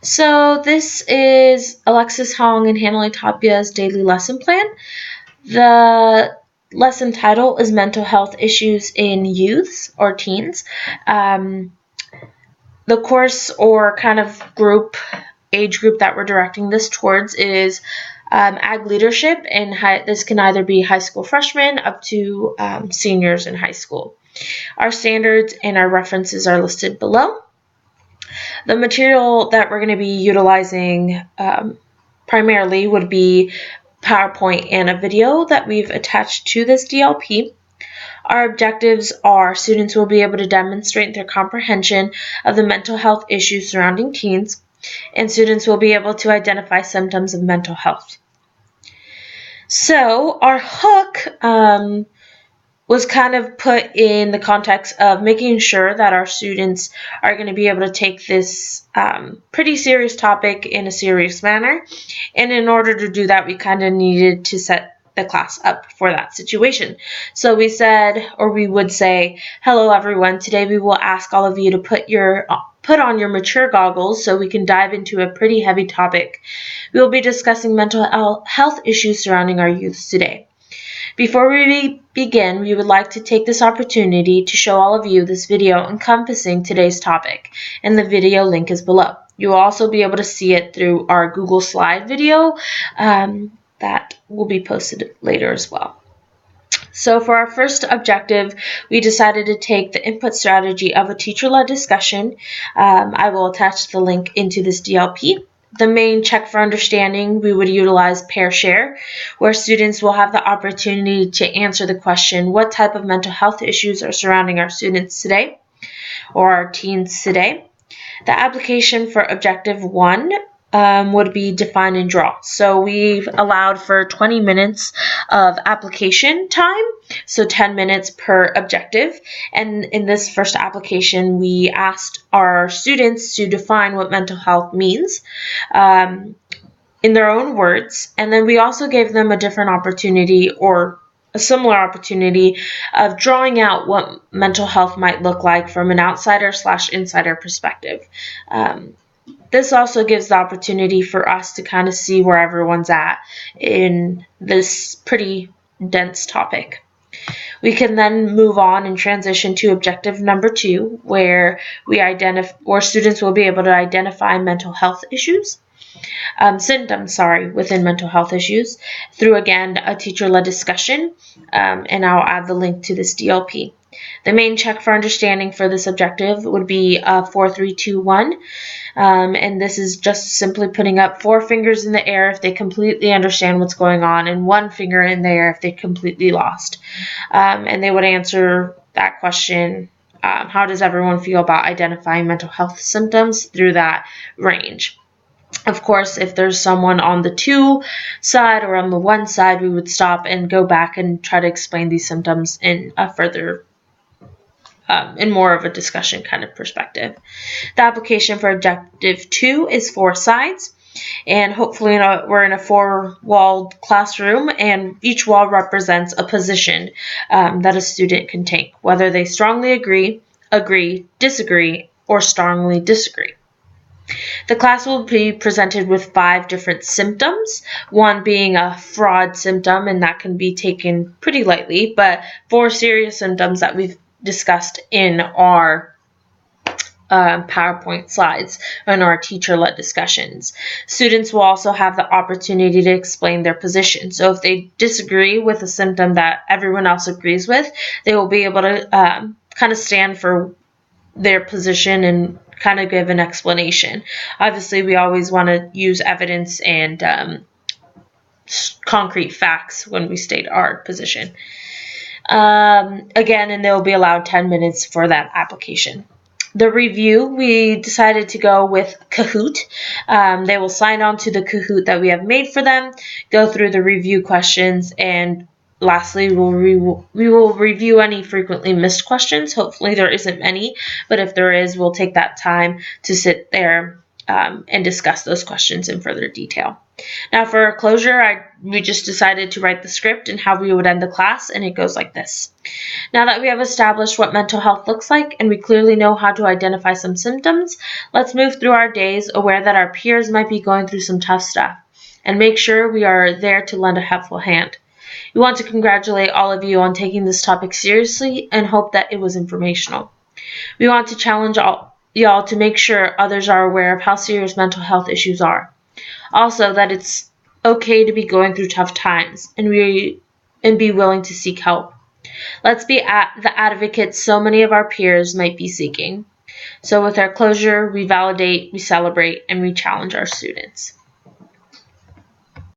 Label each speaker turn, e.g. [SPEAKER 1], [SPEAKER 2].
[SPEAKER 1] So this is Alexis Hong and Hannah Tapia's daily lesson plan. The lesson title is Mental Health Issues in Youths or Teens. The course or kind of age group that we're directing this towards is ag leadership, and this can either be high school freshmen up to seniors in high school. Our standards and our references are listed below. The material that we're going to be utilizing primarily would be PowerPoint and a video that we've attached to this DLP. Our objectives are students will be able to demonstrate their comprehension of the mental health issues surrounding teens, and students will be able to identify symptoms of mental health. So our hook was kind of put in the context of making sure that our students are going to be able to take this pretty serious topic in a serious manner. And in order to do that, we kind of needed to set the class up for that situation. So we would say, hello everyone, today we will ask all of you to put on your mature goggles so we can dive into a pretty heavy topic. We will be discussing mental health issues surrounding our youth today. Before we begin, we would like to take this opportunity to show all of you this video encompassing today's topic, and the video link is below. You will also be able to see it through our Google Slide video that will be posted later as well. So for our first objective, we decided to take the input strategy of a teacher-led discussion. I will attach the link into this DLP. The main check for understanding, we would utilize pair share, where students will have the opportunity to answer the question, what type of mental health issues are surrounding our students today or our teens today? The application for objective 1 would be define and draw. So we've allowed for 20 minutes of application time, so 10 minutes per objective. And in this first application, we asked our students to define what mental health means in their own words. And then we also gave them a different opportunity or a similar opportunity of drawing out what mental health might look like from an outsider/insider perspective. This also gives the opportunity for us to kind of see where everyone's at in this pretty dense topic. We can then move on and transition to objective number 2, where students will be able to identify mental health issues, symptoms, within mental health issues through, again, a teacher-led discussion, and I'll add the link to this DLP. The main check for understanding for this objective would be 4, 3, 2, 1. And this is just simply putting up 4 fingers in the air if they completely understand what's going on, and 1 finger in the air if they're completely lost. And they would answer that question, how does everyone feel about identifying mental health symptoms, through that range. Of course, if there's someone on the 2 side or on the 1 side, we would stop and go back and try to explain these symptoms in a further in more of a discussion kind of perspective. The application for objective 2 is 4 sides, and hopefully we're in a 4-walled classroom, and each wall represents a position that a student can take, whether they strongly agree, disagree, or strongly disagree. The class will be presented with 5 different symptoms, one being a fraud symptom, and that can be taken pretty lightly, but 4 serious symptoms that we've discussed in our PowerPoint slides and our teacher-led discussions. Students will also have the opportunity to explain their position. So if they disagree with a symptom that everyone else agrees with, they will be able to kind of stand for their position and kind of give an explanation. Obviously, we always want to use evidence and concrete facts when we state our position. Again, and they'll be allowed 10 minutes for that application. The review, we decided to go with Kahoot. They will sign on to the Kahoot that we have made for them, go through the review questions, and lastly, we will review any frequently missed questions. Hopefully there isn't many, but if there is, we'll take that time to sit there and discuss those questions in further detail. Now for our closure, we just decided to write the script and how we would end the class, and it goes like this. Now that we have established what mental health looks like and we clearly know how to identify some symptoms, let's move through our days aware that our peers might be going through some tough stuff, and make sure we are there to lend a helpful hand. We want to congratulate all of you on taking this topic seriously and hope that it was informational. We want to challenge y'all to make sure others are aware of how serious mental health issues are. Also, that it's okay to be going through tough times and be willing to seek help. Let's be the advocates so many of our peers might be seeking. So with our closure, we validate, we celebrate, and we challenge our students.